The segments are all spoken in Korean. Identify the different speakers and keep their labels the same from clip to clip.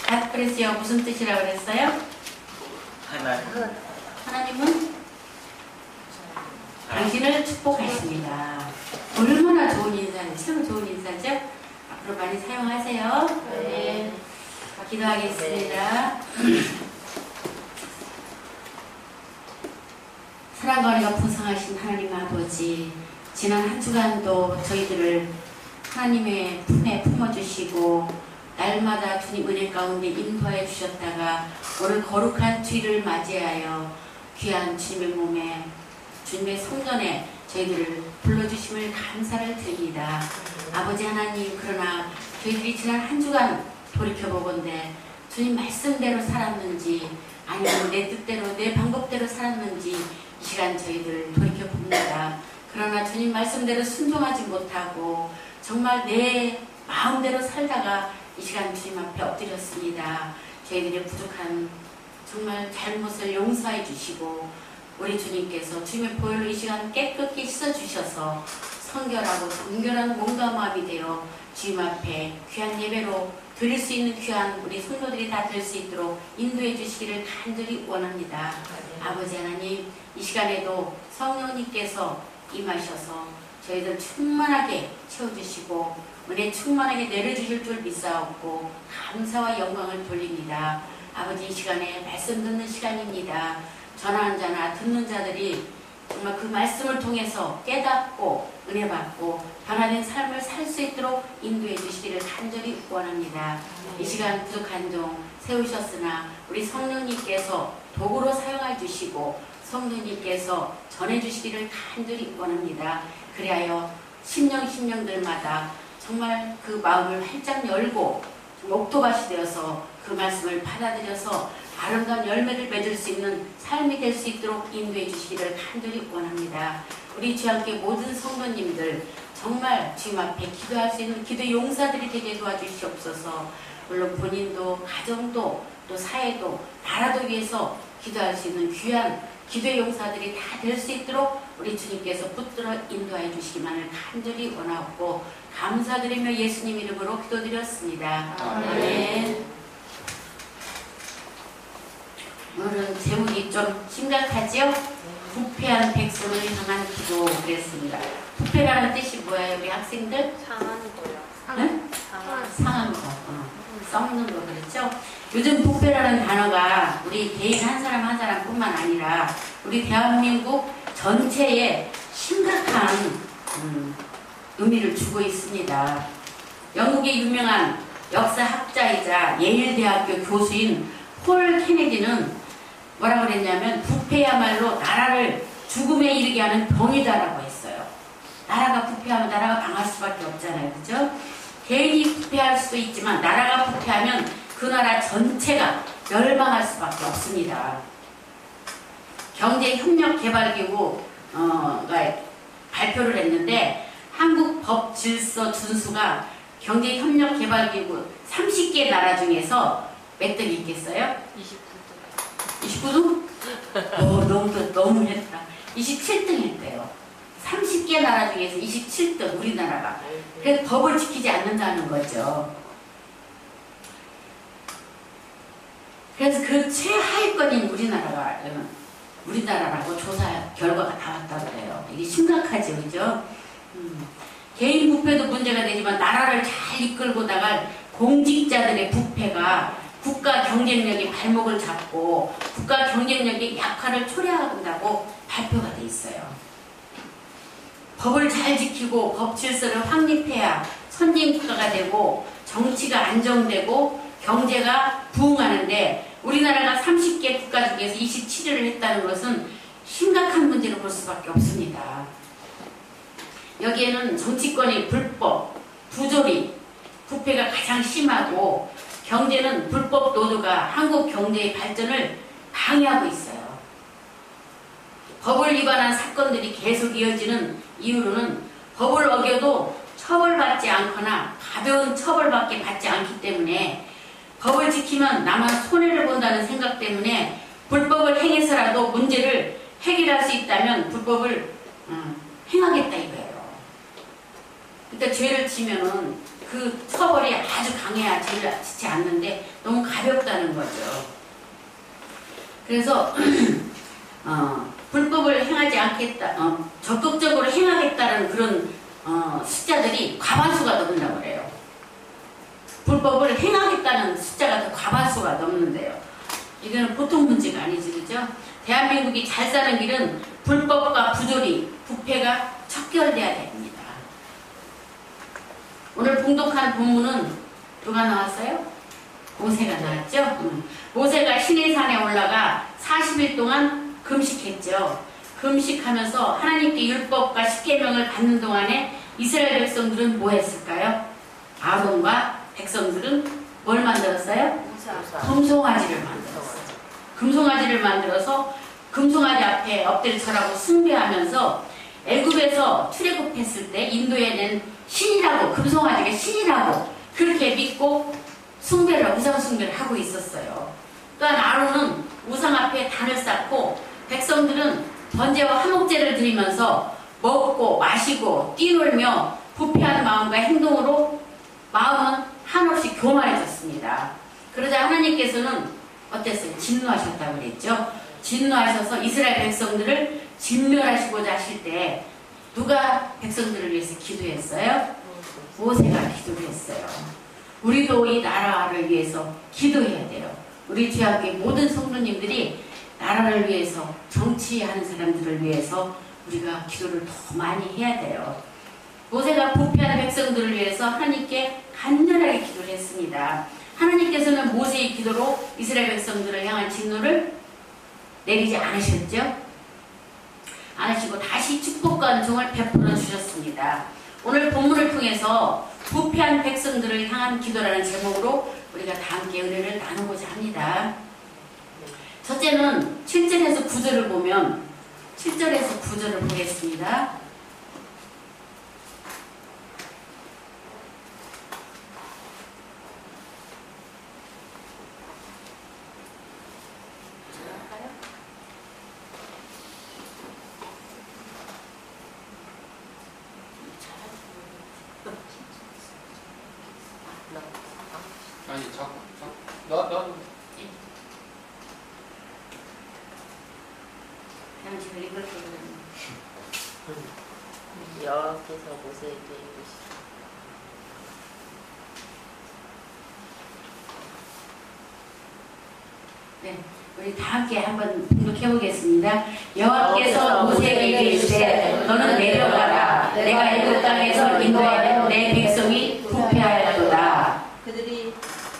Speaker 1: 갓브레스요 무슨 뜻이라고 그랬어요? 하나님은 당신을 축복하십니다. 얼마나 좋은 인사죠? 참 좋은 인사죠? 앞으로 많이 사용하세요. 네. 기도하겠습니다. 사랑과 은혜가 풍성하신 하나님 아버지, 지난 한 주간도 저희들을 하나님의 품에 품어주시고 날마다 주님 은혜 가운데 인도하여 주셨다가 오늘 거룩한 주일을 맞이하여 귀한 주님의 몸에 주님의 성전에 저희들을 불러주심을 감사를 드립니다. 아버지 하나님, 그러나 저희들이 지난 한 주간 돌이켜보건대 주님 말씀대로 살았는지 아니면 내 뜻대로 내 방법대로 살았는지 이 시간 저희들 돌이켜봅니다. 그러나 주님 말씀대로 순종하지 못하고 정말 내 마음대로 살다가 이 시간 주님 앞에 엎드렸습니다. 저희들의 부족한 정말 잘못을 용서해 주시고 우리 주님께서 주님의 보혈로 이 시간 깨끗이 씻어주셔서 성결하고 정결한 몸과 마음이 되어 주님 앞에 귀한 예배로 드릴 수 있는 귀한 우리 성도들이 다 될 수 있도록 인도해 주시기를 간절히 원합니다. 아버지 하나님, 이 시간에도 성령님께서 임하셔서 저희들 충만하게 채워주시고 은혜 충만하게 내려주실 줄 믿사옵고 감사와 영광을 돌립니다. 아버지, 이 시간에 말씀 듣는 시간입니다. 전하는 자나 듣는 자들이 정말 그 말씀을 통해서 깨닫고 은혜 받고 변화된 삶을 살 수 있도록 인도해 주시기를 간절히 원합니다. 이 시간 부족한 종 세우셨으나 우리 성령님께서 도구로 사용해 주시고 성령님께서 전해 주시기를 간절히 원합니다. 그리하여 심령들마다 정말 그 마음을 활짝 열고 옥토밭이 되어서 그 말씀을 받아들여서 아름다운 열매를 맺을 수 있는 삶이 될 수 있도록 인도해 주시기를 간절히 원합니다. 우리 주님께 모든 성도님들 정말 주님 앞에 기도할 수 있는 기도 용사들이 되게 도와주시옵소서. 물론 본인도 가정도 또 사회도 나라도 위해서 기도할 수 있는 귀한 기도 용사들이 다 될 수 있도록 우리 주님께서 붙들어 인도해 주시기만을 간절히 원하고 감사드리며 예수님 이름으로 기도드렸습니다. 아멘. 오늘은 제목이 좀 심각하죠? 부패한 백성을 향한 기도 그랬습니다. 부패라는 뜻이 뭐예요, 우리 학생들?
Speaker 2: 상한 거요.
Speaker 1: 응? 상한 거. 썩는 거 그랬죠? 요즘 부패라는 단어가 우리 개인 한 사람 한 사람뿐만 아니라 우리 대한민국 전체에 심각한 의미를 주고 있습니다. 영국의 유명한 역사학자이자 예일대학교 교수인 폴 케네디는 뭐라고 그랬냐면 부패야말로 나라를 죽음에 이르게 하는 병이다라고 했어요. 나라가 부패하면 나라가 망할 수밖에 없잖아요. 그죠? 개인이 부패할 수도 있지만 나라가 부패하면 그 나라 전체가 멸망할 수밖에 없습니다. 경제협력개발기구가 발표를 했는데 한국법질서준수가 경제협력개발기구 30개 나라 중에서 몇 등이 있겠어요? 29등? 너무 했다. 27등 했대요. 30개 나라 중에서 27등 우리나라가. 그래서 법을 지키지 않는다는 거죠. 그래서 그 최하위권인 우리나라라고 조사 결과가 나왔다고 그래요. 이게 심각하죠, 그죠? 개인 부패도 문제가 되지만 나라를 잘 이끌고 나갈 공직자들의 부패가 국가 경쟁력이 발목을 잡고 국가 경쟁력이 약화를 초래한다고 발표가 돼 있어요. 법을 잘 지키고 법 질서를 확립해야 선진 국가가 되고 정치가 안정되고 경제가 부흥하는데 우리나라가 30개 국가 중에서 27위를 했다는 것은 심각한 문제로 볼 수밖에 없습니다. 여기에는 정치권이 불법, 부조리, 부패가 가장 심하고 경제는 불법 노조가 한국 경제의 발전을 방해하고 있어요. 법을 위반한 사건들이 계속 이어지는 이유로는 법을 어겨도 처벌받지 않거나 가벼운 처벌밖에 받지 않기 때문에 법을 지키면 나만 손해를 본다는 생각 때문에 불법을 행해서라도 문제를 해결할 수 있다면 불법을 행하겠다 이거예요. 그러니까 죄를 지면은 그 처벌이 아주 강해야 지지 않는데 너무 가볍다는 거죠. 그래서 불법을 행하지 않겠다, 적극적으로 행하겠다는 그런 숫자들이 과반수가 넘는다고 그래요. 불법을 행하겠다는 숫자가 더 과반수가 넘는데요. 이거는 보통 문제가 아니지, 그죠? 대한민국이 잘 사는 길은 불법과 부조리, 부패가 척결돼야 됩니다. 오늘 봉독한 본문은 누가 나왔어요? 모세가 나왔죠? 모세가 시내산에 올라가 40일 동안 금식했죠. 금식하면서 하나님께 율법과 십계명을 받는 동안에 이스라엘 백성들은 뭐 했을까요? 아론과 백성들은 뭘 만들었어요? 금송아지를 만들었어요. 금송아지를 만들어서 금송아지 앞에 엎드려 절하고 숭배하면서 애굽에서 출애굽했을 때 인도에 낸 신이라고, 금송아지가 신이라고 그렇게 믿고 숭배를, 우상 숭배를 하고 있었어요. 또한 아론은 우상 앞에 단을 쌓고 백성들은 번제와 화목제를 드리면서 먹고 마시고 뛰놀며 부패한 마음과 행동으로 마음은 한없이 교만해졌습니다. 그러자 하나님께서는 어땠어요? 진노하셨다고 그랬죠. 진노하셔서 이스라엘 백성들을 진멸하시고자 하실 때 누가 백성들을 위해서 기도했어요? 모세가 기도를 했어요. 우리도 이 나라를 위해서 기도해야 돼요. 우리 주야교회 모든 성도님들이 나라를 위해서, 정치하는 사람들을 위해서 우리가 기도를 더 많이 해야 돼요. 모세가 부패한 백성들을 위해서 하나님께 간절하게 기도를 했습니다. 하나님께서는 모세의 기도로 이스라엘 백성들을 향한 진노를 내리지 않으셨죠? 않으시고 다시 축복과 은총을 베풀어 주셨습니다. 오늘 본문을 통해서 부패한 백성들을 향한 기도라는 제목으로 우리가 다 함께 은혜를 나누고자 합니다. 첫째는 7절에서 9절을 보면 7절에서 9절을 보겠습니다.
Speaker 2: 아니 자꾸 나
Speaker 1: 당신을 읽을 거거든요.
Speaker 3: 여호와께서 모세에게 이르시되
Speaker 1: 네, 우리 다 함께 한번 봉독해 보겠습니다. 여호와께서 모세에게 이르시되 너는 내려가라. 내가 애굽 땅에서 인도하는 내 백성이 부패하였도다.
Speaker 3: 그들이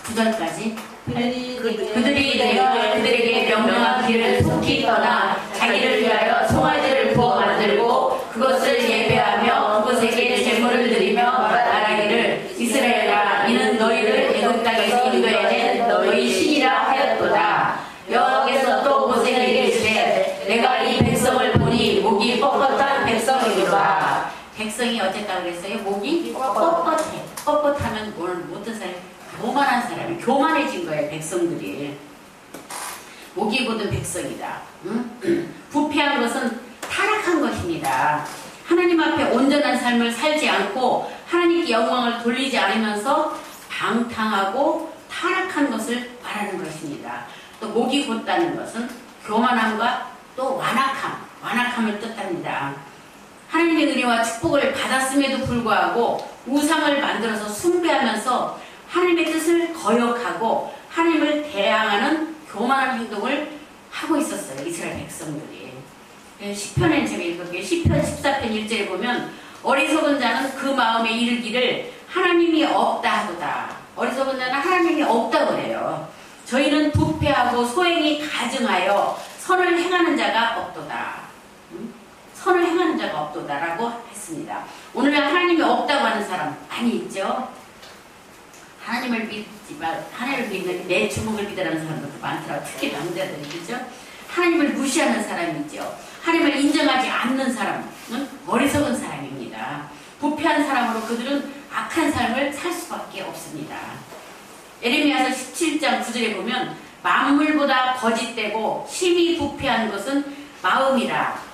Speaker 1: 9절까지.
Speaker 3: 그들이
Speaker 1: 내가 그들에게 명령한 길을 속히 떠나 자기를 위하여 송아지를 구워 만들고 그것을 예배하며 그것에게 제물을 드리며 말하기를 이스라엘아 이는 너희를 애굽 땅에서 인도해낸 너희 신이라 하였도다. 여호와께서 또 모세에게 이르시되 내가 이 백성을 보니 목이 뻣뻣한 백성이로다. 백성이 어쨌다고 그랬어요? 목이 뻣뻣해. 뻣뻣하면 오늘 어떤 사람이 교만한 사람이 교만해진 거예요. 백성들이 목이 곧은 백성이다. 응? 부패한 것은 타락한 것입니다. 하나님 앞에 온전한 삶을 살지 않고 하나님께 영광을 돌리지 않으면서 방탕하고 타락한 것을 말하는 것입니다. 또 목이 곧다는 것은 교만함과 또 완악함을 뜻합니다. 하나님의 은혜와 축복을 받았음에도 불구하고 우상을 만들어서 숭배하면서 하나님의 뜻을 거역하고 하나님을 대항하는 교만한 행동을 하고 있었어요. 이스라엘 백성들이. 시편에 제가 읽을게요. 시편 14편 1절에 보면 어리석은 자는 그 마음에 이르기를 하나님이 없다 하도다. 어리석은 자는 하나님이 없다고 그래요. 저희는 부패하고 소행이 가증하여 선을 행하는 자가 없도다. 선을 행하는 자가 없도다라고 했습니다. 오늘날 하나님이 없다고 하는 사람 많이 있죠. 하나님을 믿지 말, 하나님을 믿는 내 주먹을 믿으라는 사람들도 많더라고요. 특히 남자들이, 그죠? 하나님을 무시하는 사람이죠. 하나님을 인정하지 않는 사람은 어리석은 사람입니다. 부패한 사람으로 그들은 악한 삶을 살 수밖에 없습니다. 예레미야서 17장 9절에 보면 만물보다 거짓되고 심히 부패한 것은 마음이라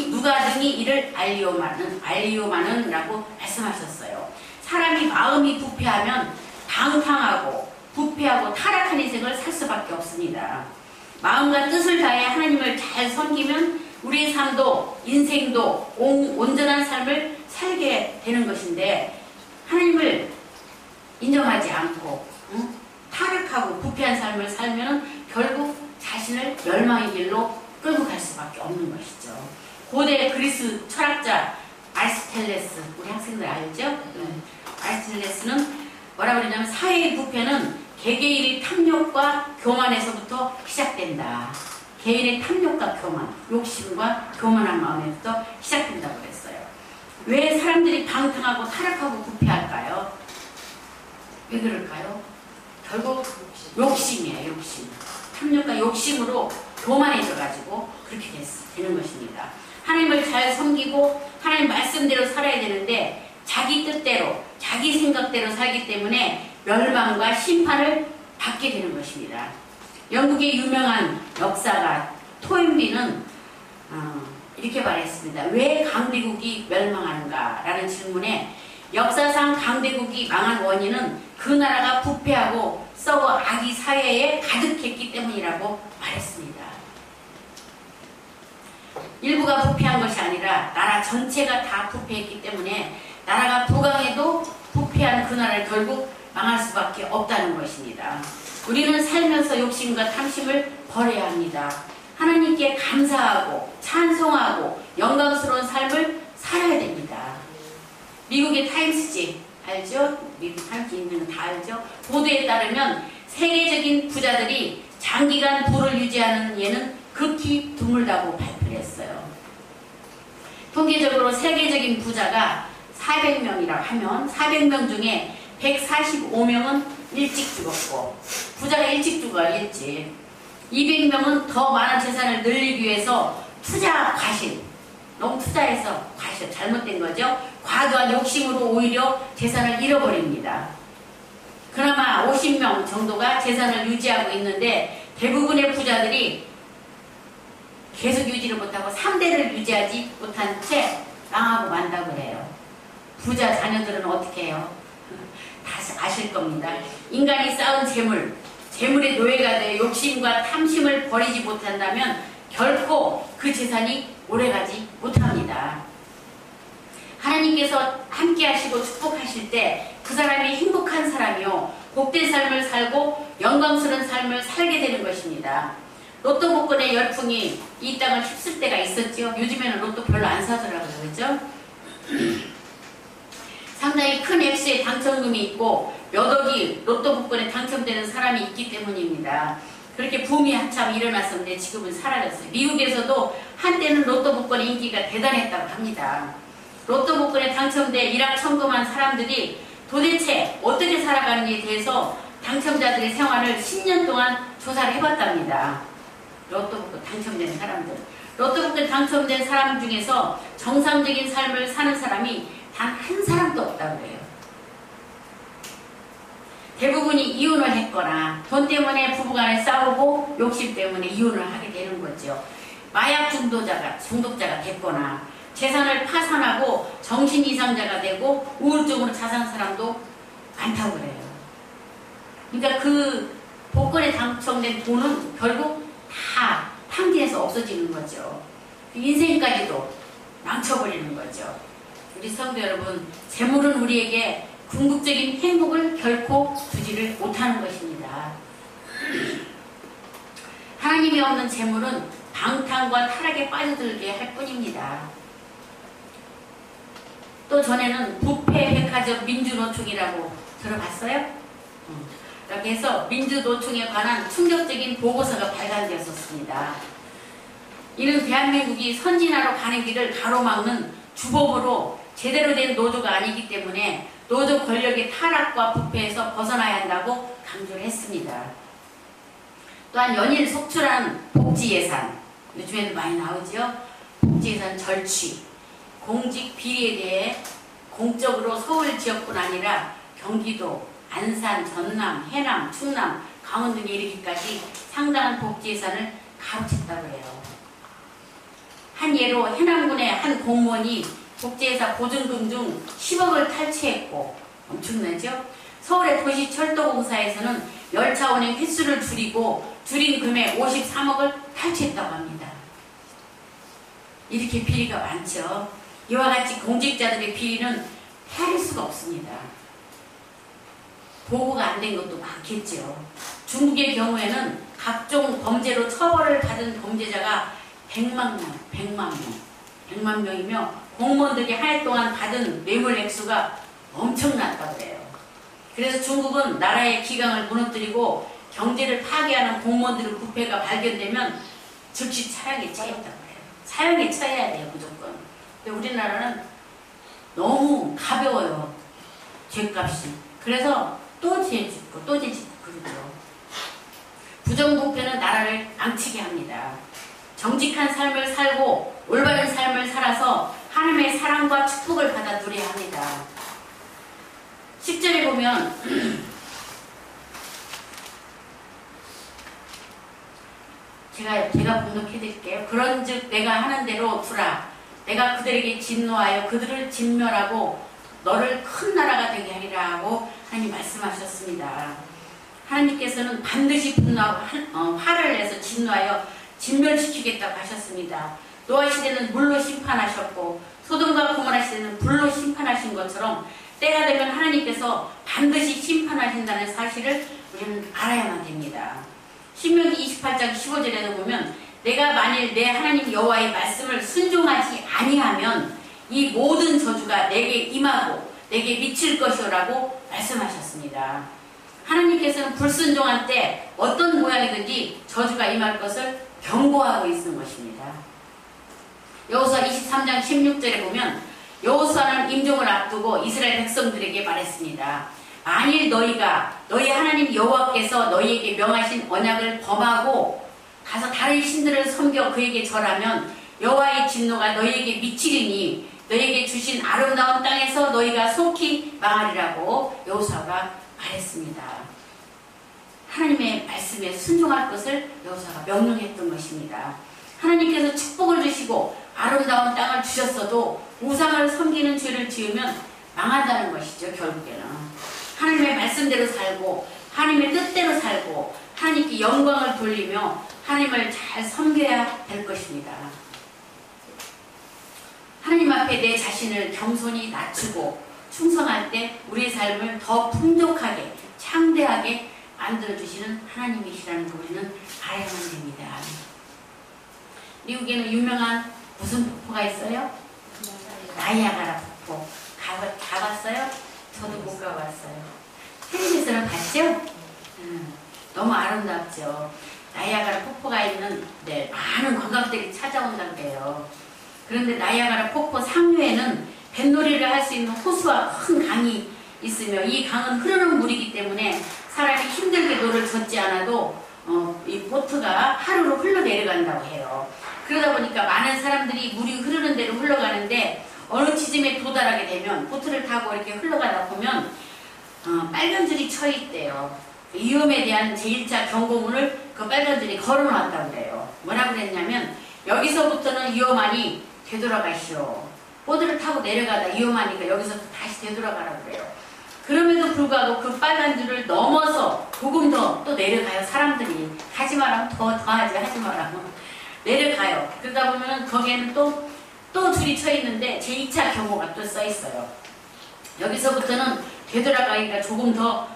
Speaker 1: 누가 능히 이를 알리오마는 라고 말씀하셨어요. 사람이 마음이 부패하면 방탕하고 부패하고 타락한 인생을 살 수밖에 없습니다. 마음과 뜻을 다해 하나님을 잘 섬기면 우리의 삶도 인생도 온전한 삶을 살게 되는 것인데, 하나님을 인정하지 않고 타락하고 부패한 삶을 살면 결국 자신을 멸망의 길로 끌고 갈 수밖에 없는 것이죠. 고대 그리스 철학자 아리스텔레스, 우리 학생들 알죠? 아리스텔레스는 뭐라고 그러냐면, 사회의 부패는 개개인의 탐욕과 교만에서부터 시작된다. 개인의 탐욕과 교만, 욕심과 교만한 마음에부터 시작된다고 그랬어요. 왜 사람들이 방탕하고 타락하고 부패할까요? 왜 그럴까요? 결국 욕심이에요. 욕심. 탐욕과 욕심으로 교만해져가지고 그렇게 되는 것입니다. 하나님을 잘 섬기고 하나님 말씀대로 살아야 되는데, 자기 뜻대로 자기 생각대로 살기 때문에 멸망과 심판을 받게 되는 것입니다. 영국의 유명한 역사가 토인비는 이렇게 말했습니다. 왜 강대국이 멸망하는가? 라는 질문에, 역사상 강대국이 망한 원인은 그 나라가 부패하고 썩어 악의 사회에 가득했기 때문이라고 말했습니다. 일부가 부패한 것이 아니라 나라 전체가 다 부패했기 때문에 나라가 부강해도 부패한 그 나라를 결국 망할 수밖에 없다는 것입니다. 우리는 살면서 욕심과 탐심을 버려야 합니다. 하나님께 감사하고 찬송하고 영광스러운 삶을 살아야 됩니다. 미국의 타임스지 알죠? 미국 타임스 있는 거 다 알죠? 보도에 따르면 세계적인 부자들이 장기간 부를 유지하는 예는 극히 드물다고 발표를 했어요. 통계적으로 세계적인 부자가 400명이라고 하면 400명 중에 145명은 일찍 죽었고, 부자가 일찍 죽어요. 일찍. 200명은 더 많은 재산을 늘리기 위해서 투자 과실, 너무 투자해서 과실, 잘못된 거죠. 과도한 욕심으로 오히려 재산을 잃어버립니다. 그나마 50명 정도가 재산을 유지하고 있는데, 대부분의 부자들이 계속 유지를 못하고 3대를 유지하지 못한 채 망하고 만다고 해요. 부자 자녀들은 어떻게 해요? 다 아실 겁니다. 인간이 쌓은 재물의 노예가 되어 욕심과 탐심을 버리지 못한다면 결코 그 재산이 오래가지 못합니다. 하나님께서 함께 하시고 축복하실 때 그 사람이 행복한 사람이요, 복된 삶을 살고 영광스러운 삶을 살게 되는 것입니다. 로또 복권의 열풍이 이 땅을 휩쓸 때가 있었죠. 요즘에는 로또 별로 안 사더라고요. 그렇죠? 상당히 큰 액수의 당첨금이 있고 몇 억이 로또 복권에 당첨되는 사람이 있기 때문입니다. 그렇게 붐이 한참 일어났었는데 지금은 사라졌어요. 미국에서도 한때는 로또 복권의 인기가 대단했다고 합니다. 로또 복권에 당첨돼 일확천금한 사람들이 도대체 어떻게 살아가는지에 대해서 당첨자들의 생활을 10년 동안 조사를 해봤답니다. 로또 복권 당첨된 사람들. 로또 복권 당첨된 사람 중에서 정상적인 삶을 사는 사람이 단 한 사람도 없다고 해요. 대부분이 이혼을 했거나 돈 때문에 부부간에 싸우고 욕심 때문에 이혼을 하게 되는 거죠. 마약 중독자가 됐거나 재산을 파산하고 정신 이상자가 되고 우울증으로 자살한 사람도 많다고 그래요. 그러니까 그 복권에 당첨된 돈은 결국 다 탕진해서 없어지는 거죠. 인생까지도 망쳐버리는 거죠. 우리 성도 여러분, 재물은 우리에게 궁극적인 행복을 결코 주지를 못하는 것입니다. 하나님이 없는 재물은 방탕과 타락에 빠져들게 할 뿐입니다. 또 전에는 부패 백화점 민주노총이라고 들어봤어요? 이렇게 해서 민주노총에 관한 충격적인 보고서가 발간되었었습니다. 이는 대한민국이 선진화로 가는 길을 가로막는 주범으로 제대로 된 노조가 아니기 때문에 노조 권력의 타락과 부패에서 벗어나야 한다고 강조를 했습니다. 또한 연일 속출한 복지예산, 요즘에도 많이 나오죠. 복지예산 절취, 공직 비리에 대해 공적으로 서울 지역뿐 아니라 경기도, 안산, 전남, 해남, 충남, 강원 등에 이르기까지 상당한 복지예산을 가로챘다고 해요. 한 예로 해남군의 한 공무원이 복지회사 보증금 중 10억을 탈취했고 엄청나죠? 서울의 도시철도공사에서는 열차 운행 횟수를 줄인 금액 53억을 탈취했다고 합니다. 이렇게 비리가 많죠. 이와 같이 공직자들의 비리는 헤아릴 수가 없습니다. 보고가 안 된 것도 많겠죠. 중국의 경우에는 각종 범죄로 처벌을 받은 범죄자가 100만 명이며 공무원들이 한 해 동안 받은 뇌물 액수가 엄청났다고 해요. 그래서 중국은 나라의 기강을 무너뜨리고 경제를 파괴하는 공무원들의 부패가 발견되면 즉시 차량에 처했다고 해요. 사형에 처해야 돼요, 무조건. 근데 우리나라는 너무 가벼워요, 죄값이. 그래서 또 죄 짓고 또 죄 짓고 그러죠. 부정부패는 나라를 망치게 합니다. 정직한 삶을 살고 올바른 삶을 살아서 하나님의 사랑과 축복을 받아 누려야 합니다. 10절에 보면 제가 봉독해 드릴게요. 그런즉 내가 하는 대로 두라. 내가 그들에게 진노하여 그들을 진멸하고 너를 큰 나라가 되게 하리라 하고 하나님 말씀하셨습니다. 하나님께서는 반드시 분노하고 화를 내서 진노하여 진멸시키겠다고 하셨습니다. 노아 시대는 물로 심판하셨고 소돔과 고모라 시대는 불로 심판하신 것처럼 때가 되면 하나님께서 반드시 심판하신다는 사실을 우리는 알아야만 됩니다. 신명기 28장 15절에도 보면 내가 만일 내 하나님 여호와의 말씀을 순종하지 아니하면 이 모든 저주가 내게 임하고 내게 미칠 것이라고 말씀하셨습니다. 하나님께서는 불순종한 때 어떤 모양이든지 저주가 임할 것을 경고하고 있는 것입니다. 여호수아 23장 16절에 보면 여호수아는 임종을 앞두고 이스라엘 백성들에게 말했습니다. 만일 너희 하나님 여호와께서 너희에게 명하신 언약을 범하고 가서 다른 신들을 섬겨 그에게 절하면 여호와의 진노가 너희에게 미치리니 너희에게 주신 아름다운 땅에서 너희가 속히 망하리라고 여호수아가 말했습니다. 하나님의 말씀에 순종할 것을 여호수아가 명령했던 것입니다. 하나님께서 축복을 주시고 아름다운 땅을 주셨어도 우상을 섬기는 죄를 지으면 망한다는 것이죠. 결국에는 하나님의 말씀대로 살고 하나님의 뜻대로 살고 하나님께 영광을 돌리며 하나님을 잘 섬겨야 될 것입니다. 하나님 앞에 내 자신을 겸손히 낮추고 충성할 때 우리의 삶을 더 풍족하게 창대하게 만들어주시는 하나님이시라는 걸 우리는 알아야만 됩니다. 미국에는 유명한 무슨 폭포가 있어요? 나이아가라 폭포. 가봤어요? 저도 못 가봤어요. 텔레비전을 봤죠? 너무 아름답죠. 나이아가라 폭포가 있는 많은 관광객들이 찾아온다고 해요. 그런데 나이아가라 폭포 상류에는 뱃놀이를 할 수 있는 호수와 큰 강이 있으며 이 강은 흐르는 물이기 때문에 사람이 힘들게 노를 젓지 않아도 이 보트가 하루로 흘러내려간다고 해요. 그러다 보니까 많은 사람들이 물이 흐르는 대로 흘러가는데 어느 지점에 도달하게 되면 보트를 타고 이렇게 흘러가다 보면 빨간 줄이 쳐 있대요. 위험에 대한 제1차 경고문을 그 빨간 줄이 걸어놨다고 그래요. 뭐라고 그랬냐면 여기서부터는 위험하니 되돌아가시오. 보트를 타고 내려가다 위험하니까 여기서 다시 되돌아가라고 그래요. 그럼에도 불구하고 그 빨간 줄을 넘어서 조금 더 또 내려가요. 사람들이 하지 말라면 더 하지 말라면 내려가요. 그러다 보면 거기에는 또 줄이 쳐 있는데 제2차 경고가 또 써 있어요. 여기서부터는 되돌아가기가 조금 더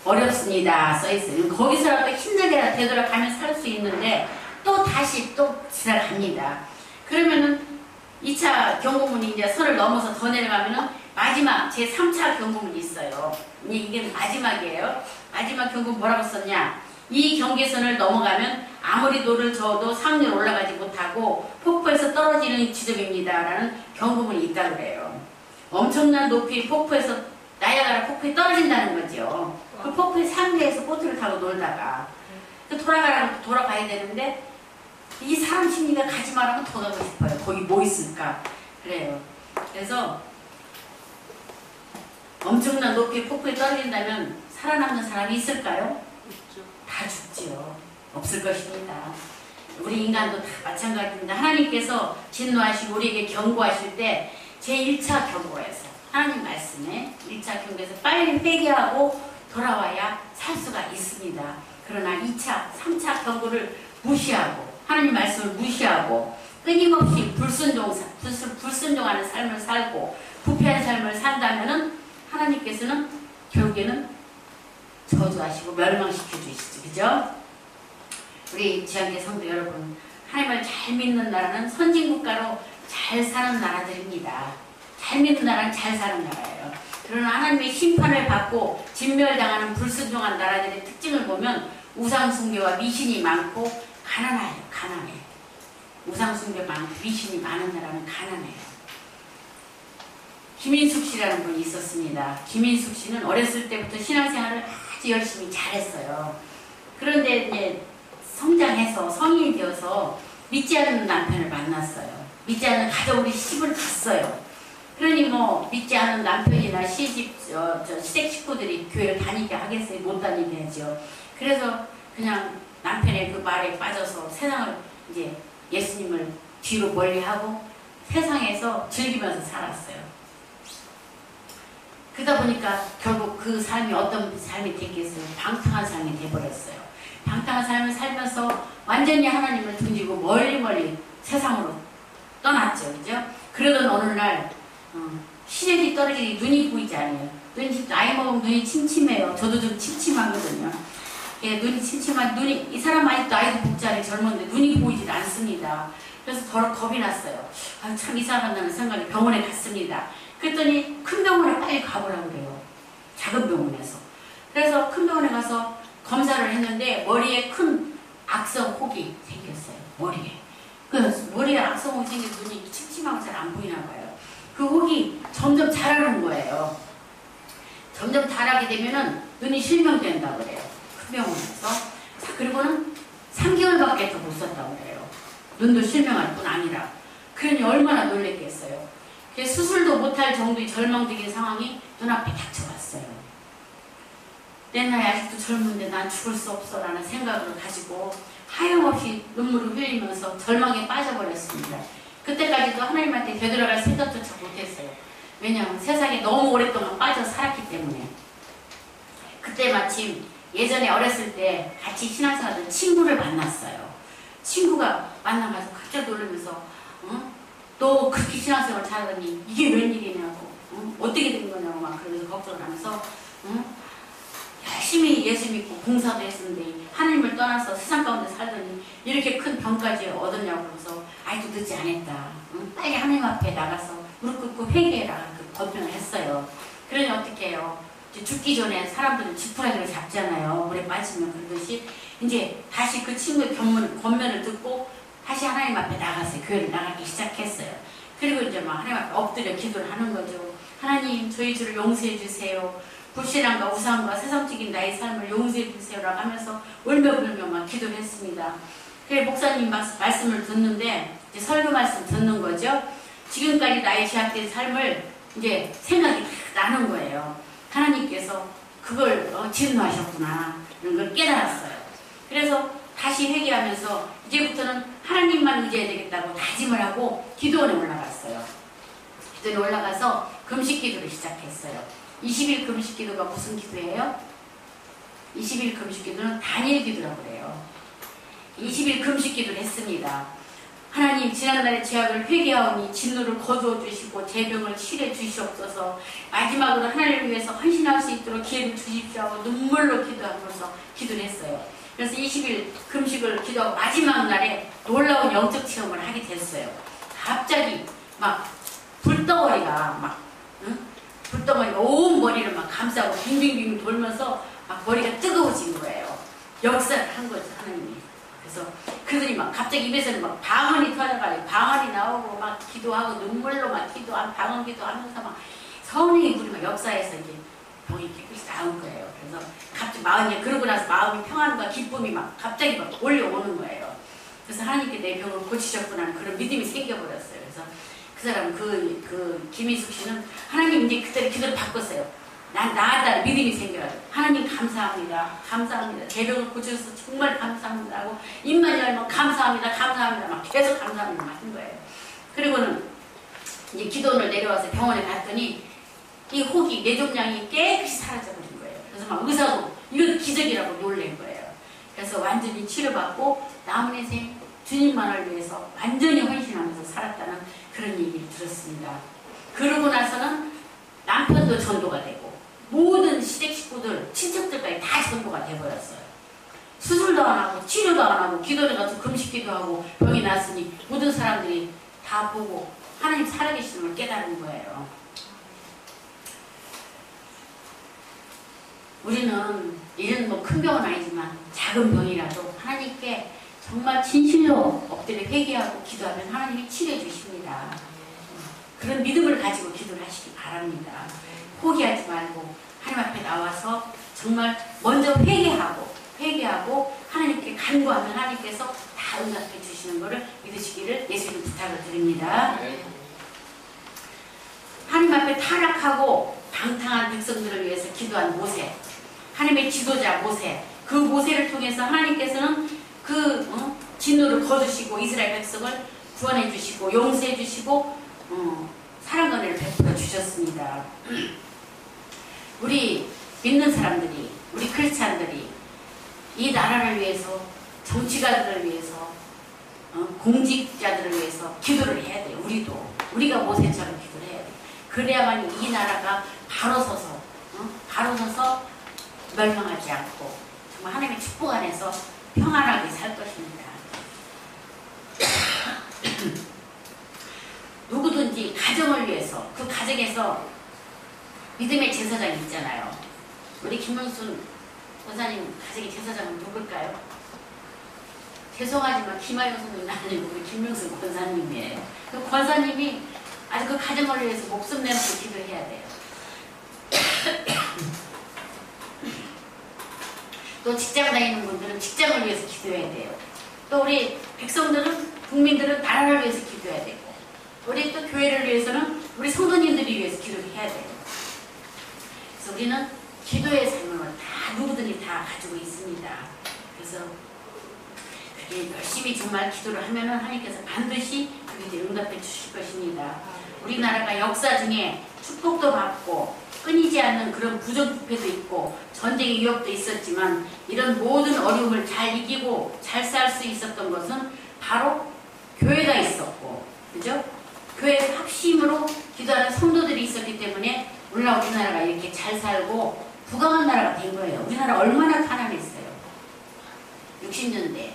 Speaker 1: 어렵습니다. 써 있어요. 거기서라도 힘들게 되돌아가면 살 수 있는데 또 다시 또 지나갑니다. 그러면은 2차 경고문이 이제 선을 넘어서 더 내려가면은 마지막 제3차 경고문이 있어요. 이게 마지막이에요. 마지막 경고문 뭐라고 썼냐? 이 경계선을 넘어가면 아무리 노를 저어도 상류로 올라가지 못하고 폭포에서 떨어지는 지점입니다. 라는 경고문이 있다고 그래요. 엄청난 높이 폭포에서 나이아가라 폭포에 떨어진다는 거죠. 그 폭포의 상류에서 보트를 타고 놀다가 돌아가야 되는데 이 사람 심리가 가지 말라면 더 가고 싶어요. 거기 뭐 있을까? 그래요. 그래서 엄청난 높이 폭포에 떨어진다면 살아남는 사람이 있을까요? 다 죽지요. 없을 것입니다. 우리 인간도 다 마찬가지입니다. 하나님께서 진노하시고 우리에게 경고하실 때 제1차 경고에서 하나님 말씀에 1차 경고에서 빨리 회개하고 돌아와야 살 수가 있습니다. 그러나 2차, 3차 경고를 무시하고 하나님 말씀을 무시하고 끊임없이 불순종하는 삶을 살고 부패한 삶을 산다면은 하나님께서는 결국에는 저주하시고 멸망시켜 주시죠. 그죠? 우리 지향계 성도 여러분, 하나님을 잘 믿는 나라는 선진국가로 잘 사는 나라들입니다. 잘 믿는 나라는 잘 사는 나라예요. 그러나 하나님의 심판을 받고 진멸당하는 불순종한 나라들의 특징을 보면 우상숭배와 미신이 많고 가난해요. 가난해. 우상숭배 많고 미신이 많은 나라는 가난해요. 김인숙 씨라는 분이 있었습니다. 김인숙 씨는 어렸을 때부터 신앙생활을 아주 열심히 잘했어요. 그런데 이제 성장해서 성인이 되어서 믿지 않는 남편을 만났어요. 믿지 않는 가족으로 시집을 갔어요. 그러니 뭐 믿지 않는 남편이나 시집 시댁 식구들이 교회를 다니게 하겠어요? 못 다니게 하죠. 그래서 그냥 남편의 그 말에 빠져서 세상을 이제 예수님을 뒤로 멀리하고 세상에서 즐기면서 살았어요. 그러다 보니까 결국 그 삶이 어떤 삶이 됐겠어요? 방탕한 삶이 돼버렸어요. 방탕한 삶을 살면서 완전히 하나님을 등지고 멀리 세상으로 떠났죠. 그죠? 그러던 어느 날 시력이 떨어지니 눈이 보이지 않아요. 나이 먹으면 눈이 침침해요. 저도 좀 침침하거든요. 예, 눈이 침침한 이 사람 아직도 나이도 먹지 않아요. 젊은데 눈이 보이질 않습니다. 그래서 더 겁이 났어요. 아, 참 이상하다는 생각에 병원에 갔습니다. 그랬더니 큰 병원에 빨리 가보라고 그래요. 작은 병원에서. 그래서 큰 병원에 가서 검사를 했는데 머리에 큰 악성 혹이 생겼어요. 머리에. 그래서 머리에 악성 혹이 생겨서 눈이 침침하고 잘 안 보이나 봐요. 그 혹이 점점 자라는 거예요. 점점 자라게 되면은 눈이 실명된다고 그래요. 큰 병원에서. 자, 그리고는 3개월밖에 더 못 썼다고 그래요. 눈도 실명할 뿐 아니라. 그러니 얼마나 놀랬겠어요. 수술도 못할 정도의 절망적인 상황이 눈앞에 닥쳐왔어요. 내 나이 아직도 젊은데 난 죽을 수 없어 라는 생각을 가지고 하염없이 눈물을 흘리면서 절망에 빠져버렸습니다. 그때까지도 하나님한테 되돌아갈 생각조차 못했어요. 왜냐하면 세상에 너무 오랫동안 빠져 살았기 때문에. 그때 마침 예전에 어렸을 때 같이 신앙생활하던 친구를 만났어요. 친구가 만나가서 갑자기 놀라면서 너 그렇게 신앙생활 잘하더니 이게 웬일이냐고 어떻게 된 거냐고 막 그러면서 걱정을 하면서 열심히 예수 믿고 봉사도 했었는데 하나님을 떠나서 세상 가운데 살더니 이렇게 큰 병까지 얻었냐고 그러면서 아직도 늦지 않았다. 빨리 하나님 앞에 나가서 무릎 꿇고 회개해라. 그 권면을 했어요. 그러니 어떻게 해요? 죽기 전에 사람들은 지푸라기를 잡잖아요. 물에 빠지면. 그러듯이 이제 다시 그 친구의 권면을 듣고 다시 하나님 앞에 나갔어요. 교회를 나가기 시작했어요. 그리고 이제 막 하나님 앞에 엎드려 기도를 하는 거죠. 하나님, 저희 주를 용서해 주세요. 불신앙과 우상과 세상적인 나의 삶을 용서해 주세요라고 하면서 울며불며 막 기도를 했습니다. 그래 목사님 말씀을 듣는데 이제 설교 말씀 듣는 거죠. 지금까지 나의 죄악된 삶을 이제 생각이 나는 거예요. 하나님께서 그걸 진노하셨구나 이런 걸 깨달았어요. 그래서 다시 회개하면서 이제부터는 하나님만 의지해야 되겠다고 다짐을 하고 기도원에 올라갔어요. 기도원에 올라가서 금식 기도를 시작했어요. 20일 금식 기도가 무슨 기도예요? 20일 금식 기도는 단일 기도라고 그래요. 20일 금식 기도를 했습니다. 하나님, 지난날의 죄악을 회개하오니 진노를 거두어 주시고 제 병을 치료해 주시옵소서. 마지막으로 하나님을 위해서 헌신할 수 있도록 기회를 주십시오 하고 눈물로 기도하면서 기도를 했어요. 그래서 20일 금식을 기도하고 마지막 날에 놀라운 영적 체험을 하게 됐어요. 갑자기 막 불덩어리가 불덩어리가 온 머리를 막 감싸고 빙빙빙 돌면서 막 머리가 뜨거워진 거예요. 역사를 한 거죠, 하나님이. 그래서 그러더니 막 갑자기 입에서는 막 방언이 터져가지고 방언이 나오고 막 기도하고 눈물로 막 기도하고 방언 기도하면서 막 성령의 물이 막 역사에서 이제 병이 깨끗이 나온 거예요. 그래서 갑자기 마음이 그러고 나서 마음이 평안과 기쁨이 막 갑자기 막 몰려오는 거예요. 그래서 하나님께 내 병을 고치셨구나 하는 그런 믿음이 생겨버렸어요. 그래서 그 사람 그 김희숙 씨는 하나님 이제 그때 기도를 바꿨어요. 난 나았다는 믿음이 생겨요. 하나님 감사합니다. 감사합니다. 제 병을 고쳐서 정말 감사합니다 하고 입만 열면 감사합니다. 감사합니다 막 계속 감사합니다 막 한 거예요. 그리고는 이제 기도원을 내려와서 병원에 갔더니 이 혹이 뇌종양이 깨끗이 사라져버린 거예요. 그래서 막 의사도 이건 기적이라고 놀란 거예요. 그래서 완전히 치료받고 남은 인생 주님만을 위해서 완전히 헌신하면서 살았다는 그런 얘기를 들었습니다. 그러고 나서는 남편도 전도가 되고 모든 시댁 식구들, 친척들까지 다 전도가 돼버렸어요. 수술도 안 하고 치료도 안 하고 기도를 가서 금식기도 하고 병이 났으니 모든 사람들이 다 보고 하나님 살아계시는 걸 깨달은 거예요. 우리는 이런 뭐 큰 병은 아니지만 작은 병이라도 하나님께 정말 진실로 엎드려 회개하고 기도하면 하나님이 치료해 주십니다. 그런 믿음을 가지고 기도를 하시기 바랍니다. 포기하지 말고 하나님 앞에 나와서 정말 먼저 회개하고 하나님께 간구하면 하나님께서 다 응답해 주시는 것을 믿으시기를 예수님 부탁을 드립니다. 하나님 앞에 타락하고 방탕한 백성들을 위해서 기도한 모세, 하나님의 지도자 모세, 그 모세를 통해서 하나님께서는 그 진노를 거두시고 이스라엘 백성을 구원해 주시고 용서해 주시고 사랑과 은혜를 베풀어 주셨습니다. 우리 믿는 사람들이, 우리 크리스찬들이 이 나라를 위해서, 정치가들을 위해서, 공직자들을 위해서 기도를 해야 돼요. 우리가 모세처럼 기도를 해야 돼요. 그래야만 이 나라가 바로 서서 멸망하지 않고 정말 하나님의 축복 안에서 평안하게 살 것입니다. 누구든지 가정을 위해서, 그 가정에서 믿음의 제사장이 있잖아요. 우리 김문순 권사님 가정의 제사장은 누굴까요? 죄송하지만 김하영 선생님은 아니고 우리 김문순 권사님이에요. 그 권사님이 아주 그 가정을 위해서 목숨 내놓고 기도해야 돼요. 또 직장 다니는 분들은 직장을 위해서 기도해야 돼요. 또 우리 백성들은, 국민들은 나라를 위해서 기도해야 되고, 우리 또 교회를 위해서는 우리 성도님들을 위해서 기도해야 돼요. 그래서 우리는 기도의 삶을 다 누구든지 다 가지고 있습니다. 그래서 그게 열심히 정말 기도를 하면은 하나님께서 반드시 그게 응답해 주실 것입니다. 우리나라가 역사 중에 축복도 받고 끊이지 않는 그런 부정부패도 있고 전쟁의 위협도 있었지만 이런 모든 어려움을 잘 이기고 잘 살 수 있었던 것은 바로 교회가 있었고, 그죠? 교회 합심으로 기도하는 성도들이 있었기 때문에 우리나라가 이렇게 잘 살고 부강한 나라가 된 거예요. 우리나라 얼마나 가난했어요. 60년대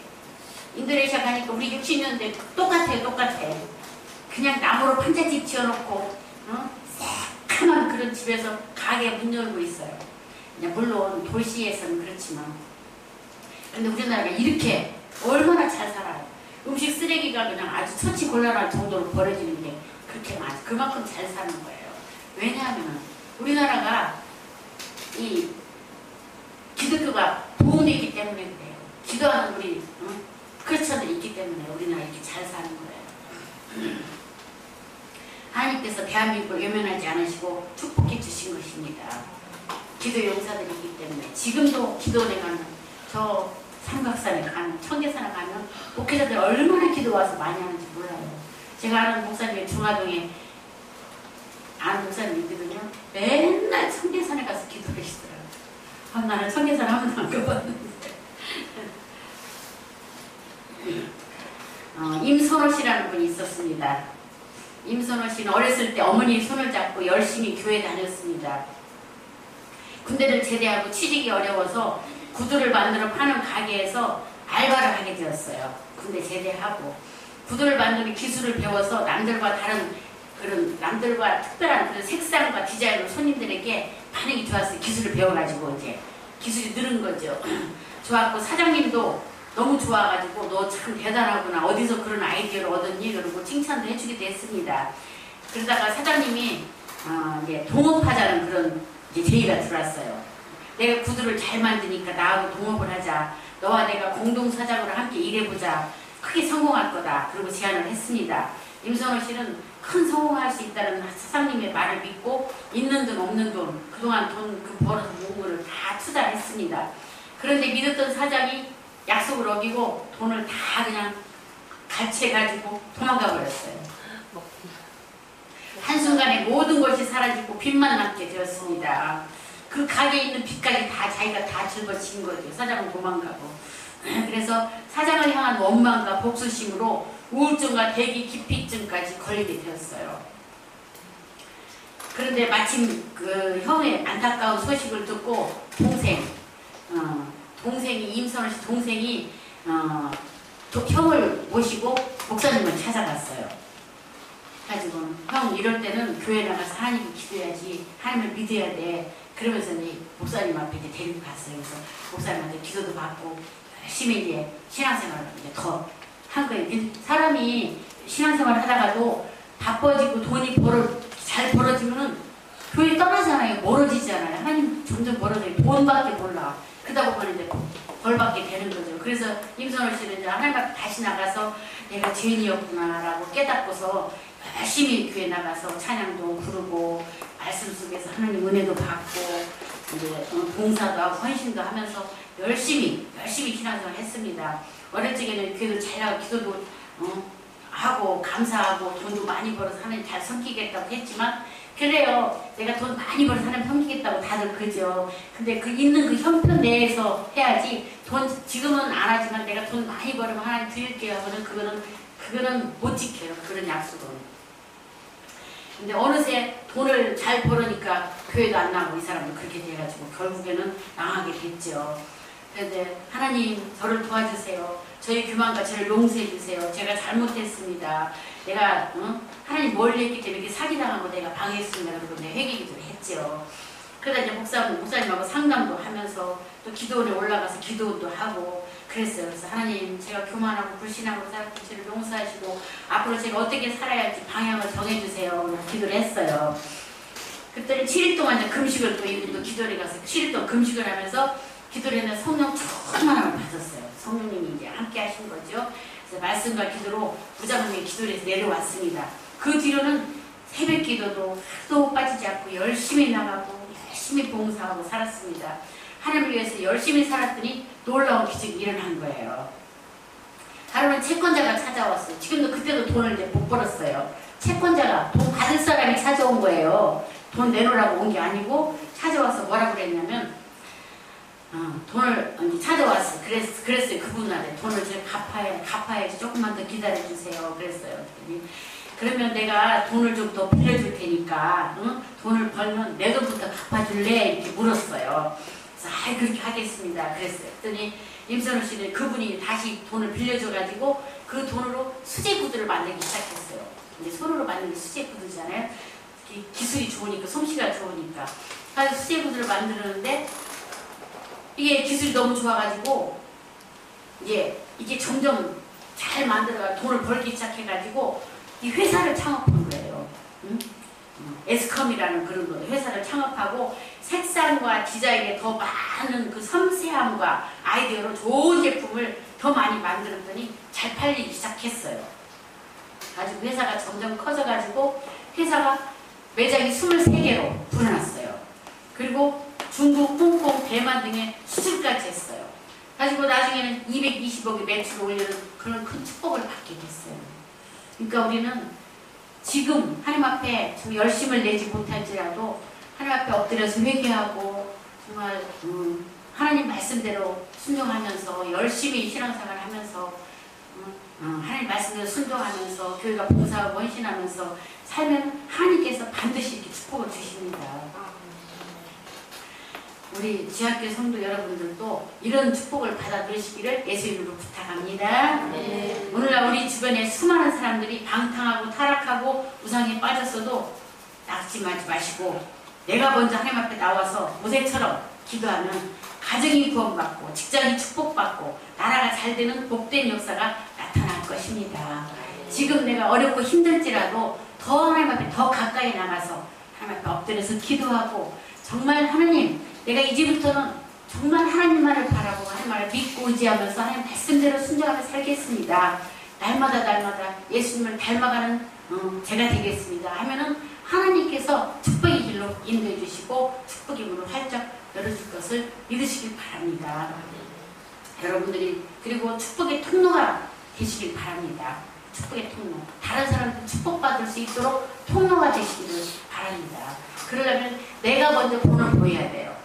Speaker 1: 인도네시아 가니까 우리 60년대 똑같아. 그냥 나무로 판잣집 지어놓고 새카만 그런 집에서 가게 문 열고 있어요. 물론 도시에서는 그렇지만, 근데 우리나라가 이렇게 얼마나 잘 살아요. 음식 쓰레기가 그냥 아주 처치곤란할 정도로 버려지는 게 그렇게 많아요. 그만큼 잘 사는 거예요. 왜냐하면 우리나라가 이 기독교가 보호되어 있기 때문에 그래요. 기도하는 우리 크리스천들이 있기 때문에 우리나라 이렇게 잘 사는 거예요. 하나님께서 대한민국을 외면하지 않으시고 축복해 주신 것입니다. 기도 용사들이 있기 때문에 지금도 기도원에 가는, 저 삼각산에 가는, 청계산에 가면 목회자들 얼마나 기도 와서 많이 하는지 몰라요. 제가 아는 목사님이 중화동에 아는 목사님이 있거든요. 맨날 청계산에 가서 기도를 하시더라고요. 나는 청계산 한 번도 안 가봤는데. 임선호 씨라는 분이 있었습니다. 임선호 씨는 어렸을 때 어머니 손을 잡고 열심히 교회 다녔습니다. 군대를 제대하고 취직이 어려워서 구두를 만들어 파는 가게에서 알바를 하게 되었어요. 군대 제대하고 구두를 만드는 기술을 배워서 남들과 특별한 그런 색상과 디자인으로 손님들에게 반응이 좋았어요. 기술을 배워가지고 이제 기술이 늘은 거죠. 좋았고 사장님도 너무 좋아가지고 너 참 대단하구나, 어디서 그런 아이디어를 얻었니? 그러고 칭찬도 해주기도 했습니다. 그러다가 사장님이 이제 동업하자는 그런 이제 제의가 들어왔어요. 내가 구두를 잘 만드니까 나하고 동업을 하자. 너와 내가 공동사장으로 함께 일해보자. 크게 성공할 거다. 그리고 제안을 했습니다. 임선호 씨는 큰 성공할 수 있다는 사장님의 말을 믿고 있는 돈 없는 돈, 그동안 돈 벌어서 모은 거를 다 투자했습니다. 그런데 믿었던 사장이 약속을 어기고 돈을 다 그냥 갈취해가지고 도망가 버렸어요. 한순간에 모든 것이 사라지고 빚만 남게 되었습니다. 그 가게에 있는 빚까지 다 자기가 다 짊어진 거죠. 사장은 도망가고. 그래서 사장을 향한 원망과 복수심으로 우울증과 대기 기피증까지 걸리게 되었어요. 그런데 마침 그 형의 안타까운 소식을 듣고 동생이 임선호 씨 동생이 형을 모시고 목사님을 찾아갔어요. 가지고 형 이럴 때는 교회 나가서 하나님을 기도해야지, 하나님을 믿어야 돼. 그러면서 이제 목사님 앞에 이제 데리고 갔어요. 그래서 목사님한테 기도도 받고 열심히 이제 신앙생활을 이제 더 한 거예요. 사람이 신앙생활을 하다가도 바빠지고 돈이 잘 벌어지면은 교회 떠나잖아요. 멀어지잖아요. 하나님 점점 멀어져요. 돈밖에 몰라. 그러다 보면 이제 벌받게 되는 거죠. 그래서 임선호 씨는 이제 하나님 앞에 다시 나가서 내가 죄인이었구나라고 깨닫고서 열심히 교회 나가서 찬양도 부르고 말씀 속에서 하나님 은혜도 받고 이제 봉사도 하고 헌신도 하면서 열심히 신앙생활 했습니다. 어릴 적에는 교회도 잘 나가고 기도도 하고 감사하고 돈도 많이 벌어서 하나님 잘 섬기겠다고 했지만 그래요. 내가 돈 많이 벌어서 하나님 섬기겠다고 다들 그러죠. 근데 그 있는 그 형편 내에서 해야지 지금은 안 하지만 내가 돈 많이 벌으면 하나님 드릴게요 하고는 그거는 못 지켜요. 그런 약속은. 근데 어느새 돈을 잘 벌으니까 교회도 안 나가고 이 사람도 그렇게 돼가지고 결국에는 나가게 됐죠. 그런데 하나님 저를 도와주세요. 저희 교만과 저를 용서해 주세요. 제가 잘못했습니다. 내가 하나님 멀리 했기 때문에 이렇게 사기당하고 내가 방해했습니다. 그러고 내가 회개기도를 했죠. 그러다 이제 목사님하고 상담도 하면서 또 기도원에 올라가서 기도도 하고 그랬어요. 그래서 하나님 제가 교만하고 불신하고 살았고 저를 용서하시고 앞으로 제가 어떻게 살아야 할지 방향을 정해주세요. 기도를 했어요. 그때는 7일 동안 이제 금식을 또 이분도 기도를 가서 7일 동안 금식을 하면서 기도를 했는데 성령 충만함을 받았어요. 성령님이 이제 함께 하신 거죠. 그래서 말씀과 기도로 부장님의 기도를 해서 내려왔습니다. 그 뒤로는 새벽 기도도 하도 빠지지 않고 열심히 나가고 열심히 봉사하고 살았습니다. 하나님을 위해서 열심히 살았더니 놀라운 기적이 일어난 거예요. 하루는 채권자가 찾아왔어요. 지금도 그때도 돈을 이제 못 벌었어요. 채권자가 돈 받을 사람이 찾아온 거예요. 돈 내놓으라고 온 게 아니고 찾아와서 뭐라고 그랬냐면 돈을 찾아왔어요. 그랬어요. 그분한테 돈을 제가 갚아야지 조금만 더 기다려주세요. 그랬어요. 그러면 내가 돈을 좀 더 빌려줄 테니까 돈을 벌면 내 돈부터 갚아줄래? 이렇게 물었어요. 그래서 그렇게 하겠습니다. 그랬어요. 그랬더니 임선호 씨는 그분이 다시 돈을 빌려줘가지고 그 돈으로 수제 구두를 만들기 시작했어요. 근데 손으로 만든 게 수제 구두잖아요. 기술이 좋으니까, 솜씨가 좋으니까. 그래서 수제 구두를 만드는데 이게 기술이 너무 좋아가지고 이게 점점 잘 만들어가 돈을 벌기 시작해가지고 이 회사를 창업한 거예요. 에스컴이라는 그런 거예요. 회사를 창업하고 색상과 디자인에 더 많은 그 섬세함과 아이디어로 좋은 제품을 더 많이 만들었더니 잘 팔리기 시작했어요. 가지고 회사가 점점 커져가지고 회사가 매장이 23개로 불어났어요. 그리고 중국, 홍콩, 대만 등의 수출까지 했어요. 가지고 나중에는 220억의 매출을 올리는 그런 큰 축복을 받게 됐어요. 그러니까 우리는 지금 하나님 앞에 좀 열심을 내지 못할지라도 하나님 앞에 엎드려서 회개하고 정말 하나님 말씀대로 순종하면서 열심히 신앙생활을 하면서 하나님 말씀대로 순종하면서 교회가 봉사하고 헌신하면서 살면 하나님께서 반드시 이렇게 축복을 주십니다. 우리 지하교 성도 여러분들도 이런 축복을 받아 누리시기를 예수 이름으로 부탁합니다.
Speaker 3: 네.
Speaker 1: 오늘날 우리 주변에 수많은 사람들이 방탕하고 타락하고 우상에 빠졌어도 낙심하지 마시고 내가 먼저 하나님 앞에 나와서 모세처럼 기도하면 가정이 구원받고 직장이 축복받고 나라가 잘 되는 복된 역사가 나타날 것입니다. 지금 내가 어렵고 힘들지라도 더 하나님 앞에 더 가까이 나가서 하나님 앞에 엎드려서 기도하고 정말 하나님 내가 이제부터는 정말 하나님만을 바라보고 하나님을 믿고 의지하면서 하나님 말씀대로 순종하며 살겠습니다. 날마다 예수님을 닮아가는 제가 되겠습니다 하면은 하나님께서 축복의 길로 인도해 주시고 축복의 문을 활짝 열어줄 것을 믿으시길 바랍니다. 여러분들이 그리고 축복의 통로가 되시길 바랍니다. 축복의 통로, 다른 사람들 축복받을 수 있도록 통로가 되시기를 바랍니다. 그러려면 내가 먼저 본을 보여야 돼요.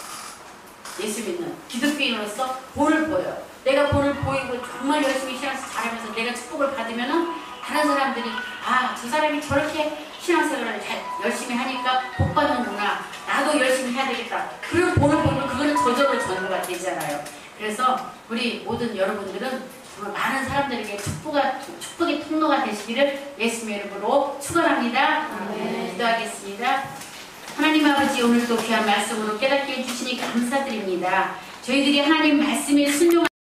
Speaker 1: 예수 믿는 기독교인으로서 본을 보여요. 내가 본을 보이고 정말 열심히 신앙생활 잘하면서 내가 축복을 받으면은 다른 사람들이 아, 저 사람이 저렇게 신앙생활을 잘 열심히 하니까 복 받는구나. 나도 열심히 해야 되겠다. 그런 본을 보면 그거는 저절로 전도가 되잖아요. 그래서 우리 모든 여러분들은 정말 많은 사람들에게 축복의 통로가 되시기를 예수님의 이름으로 축원합니다. 기도하겠습니다. 하나님 아버지, 오늘도 귀한 말씀으로 깨닫게 해주시니 감사드립니다. 저희들이 하나님 말씀에 순종하는